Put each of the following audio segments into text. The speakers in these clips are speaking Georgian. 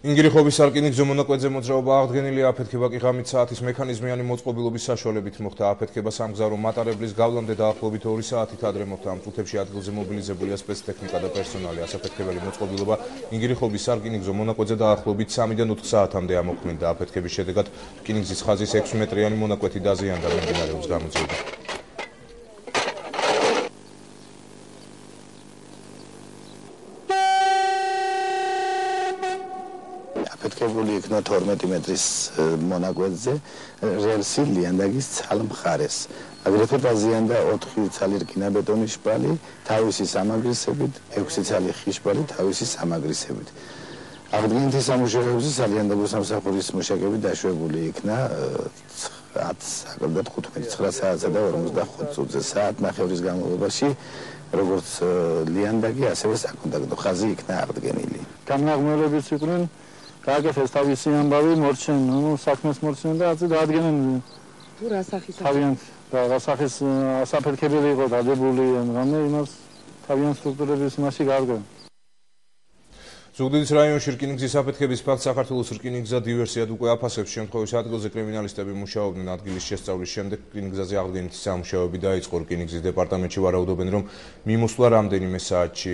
ინგრიხობის სარკინიგზო მონაკვეთზე მოძრაობა აღდგენილია, აფეთქება კი ღამით საათის მექანიზმიანი მოწყობილობის საშუალებით მოხდა. აფეთქება სამგზავრო მატარებლის გავლამდე დაახლოებით 2 საათით ადრე მოხდა. ამ წუთებში ადგილზე მობილიზებულია სპეცტექნიკა და პერსონალი. ასაფეთქებელი მოწყობილობა ინგრიხობის სარკინიგზო მონაკვეთზე დაახლოებით 3-დან 4 საათამდე ამოქმნიდა. აფეთქების შედეგად რკინიგზის ხაზის 6 მეტრიანი მონაკვეთი დაზიანდა, მიმდინარეობს გამოძიება. აფეთქებული იქნა 12 მეტრის მონაკვეთზე რელსი ლიანდაგის ცალ-მხარეს. აგრეთვე დაზიანდა 4 ცალი რკინაბეტონის შვალი თავისი სამაგრისებით, 6 ცალი ხიშბალი თავისი სამაგრისებით. აღდგენითი სამუშაოებზე სალიანდაგო სამსახურის მუშაკები დაშვებული იქნა 9 საათსა და 45 წუთზე. საათნახევრის განმავლობაში როგორც ლიანდაგი, ასევე საკონტაქტო ხაზი იქნა აღდგენილი. განმაღმელებიც იყვნენ გააკეთეს თავისი ამბავი, მორჩენ, საქმეს მორჩენ და ასე დაადგენენ. თუ რა სახის თავიანთ და რა სახის ასაფეთქებელი იყო დადებული, რამე იმას თავიანთ სტრუქტურების მასში გარგენ. ზუგდიდის რაიონში რკინიგზის აფეთქების ფაქტს საქართველოს რკინიგზა დივერსიად უკვე აფასებს. შემთხვევის ადგილზე კრიმინალისტები მუშაობდნენ. ადგილის შესწავლის შემდეგ რკინიგზაზე აღდგენითი სამუშაოები დაიწყო. რკინიგზის დეპარტამენტში ვარაუდობენ, რომ მიმოსვლა რამდენიმე საათში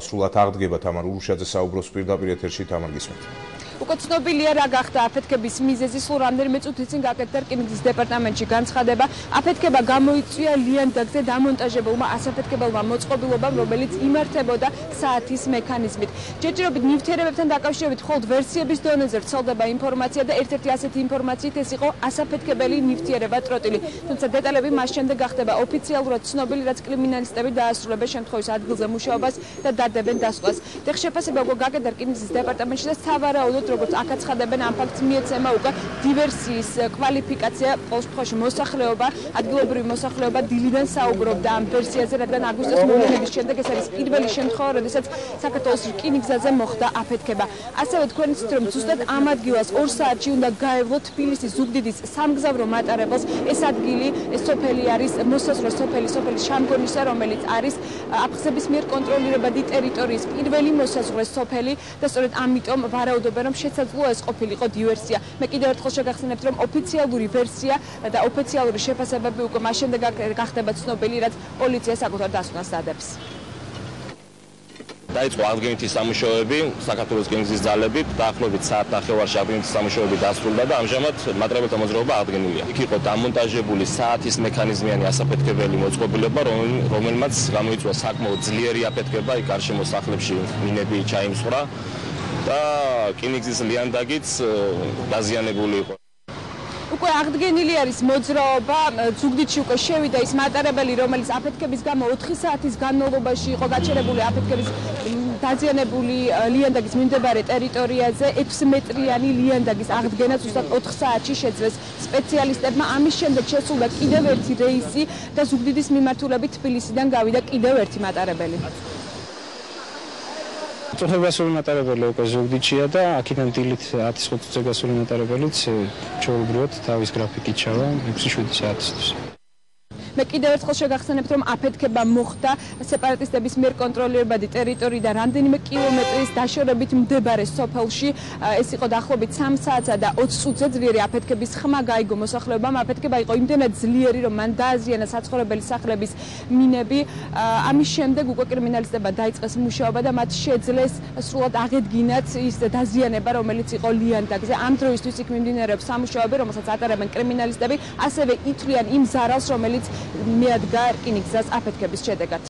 სრულად აღდგება. თამარ ურუშაძე საუბრობს პირდაპირ ეთერში. თამარ, გისმენთ. უკვე ცნობილია რა გახდა აფეთქების მიზეზი. სულ რამდენიმე წუთის წინ გაკეთდა რკინიგზის დეპარტამენტში განცხადება. აფეთქება გამოიწვია ლიანდაგზე დამონტაჟებულმა ასაფეთქებელმა მოწყობილობამ, რომელიც იმართებოდა საათის მექანიზმით. ჯერჯერობით ნივთიერებებთან დაკავშირებით მხოლოდ ვერსიების დონეზე ვრცელდება ინფორმაცია და ერთ-ერთი ასეთი ინფორმაციით ეს იყო ასაფეთქებელი ნივთიერება ტროტილი. თუმცა დეტალები მას შემდეგ გახდება ოფიციალურად ცნობილი, რაც კრიმინალისტები დაასრულებენ შემთხვევის ადგილზე მუშაობას და დადებენ დასვას. დღეს შეფასება უკვე გაკეთდა რკინიგზის დეპარტამენტში და სავარაუდოდ როგორც აკაცხადებენ ამ ფაქტს მიეცემა უკვე დივერსიის კვალიფიკაცია. ყოველ შემთხვევაში მოსახლეობა, ადგილობრივი მოსახლეობა დილიდან საუბრობდა ამ ვერსიაზე, რადგან აგვისტოს მოვლენების შემდეგ ეს არის პირველი შემთხვევა, როდესაც საქართველოს რკინიგზაზე მოხდა აფეთქება. ასევე თქვენ იცით, რომ ზუსტად ამ ადგილას 2 საათში უნდა გაევლო თბილისის ზუგდიდის სამგზავრო მატარებელს. ეს ადგილი, ეს სოფელი არის მოსაზღვრე სოფელი შამგონისა, რომელიც არის აფხაზების მიერ კონტროლირებადი ტერიტორიის პირველი მოსაზღვრე სოფელი და სწორედ ამიტომ ვარაუდობენ, რომ შესაძლოა ეს ყოფილიყო დივერსია. მე კიდევ ერთხელ შეგახსენებთ, რომ ოფიციალური ვერსია და ოფიციალური შეფასებები უკვე მას შემდეგ გახდება ცნობილი, რაც პოლიცია საკუთარ დასკვნას ადებს. დაიწყო აღდგენითი სამუშაოები საქართველოს რკინიგზის ძალებით, დაახლოებით საათნახევარში აღდგენითი სამუშაოები დასრულდა და ამჟამად მატარებელთა მოძრაობა აღდგენილია. იქ იყო დამონტაჟებული საათის მექანიზმიანი ასაფეთქებელი მოწყობილობა, რომელმაც გამოიწვია საკმაოდ ძლიერი აფეთქება, იქ გარშემო სახლებში მინები ჩაიმსხვრა და რკინიგზის ლიანდაგიც დაზიანებული იყო. უკვე აღდგენილი არის მოძრაობა. ზუგდიდში უკვე შევიდა ის მატარებელი, რომელიც აფეთქების გამო 4 საათის განმავლობაში იყო გაჩერებული აფეთქების დაზიანებული ლიანდაგის მიმდებარე ტერიტორიაზე. 6 მეტრიანი ლიანდაგის აღდგენა ზუსტად 4 საათში შეძლეს სპეციალისტებმა. ამის შემდეგ შესულა კიდევ ერთი რეისი და ზუგდიდის მიმართულებით თბილისიდან გავიდა კიდევ ერთი მატარებელი. წოთებასული მატარებელი უკვე ზუგდიდშია და აქედან დილით 10:20-ზე გასული მატარებელიც ჩვეულებრივად თავის გრაფიკით ჩავა 6-7 საათისთვის. მე კიდევ ერთხელ შეგახსენებთ, რომ აფეთქება მოხდა სეპარატისტების მიერ კონტროლირებადი ტერიტორიიდან რამდენიმე კილომეტრის დაშორებით მდებარე სოფელში. ეს იყო დაახლოებით 3 საათსა და 20 წუთზე ძლიერი აფეთქების ხმა გაიგო მოსახლეობამ. აფეთქება იყო იმდენად ძლიერი, რომ მან დააზიანა საცხოვრებელი სახლების მინები. ამის შემდეგ უკვე კრიმინალისტებმა დაიწყეს მუშაობა და მათ შეძლეს სრულად აღედგინათ ის დაზიანება, რომელიც იყო ლიანდაგზე. ამ დროისთვის იქ მიმდინარეობს სამუშაოები, რომელსაც ატარებენ კრიმინალისტები, ასევე ითვლიან იმ ზარალს, რომელიც მიადგა რკინიგზას აფეთქების შედეგად.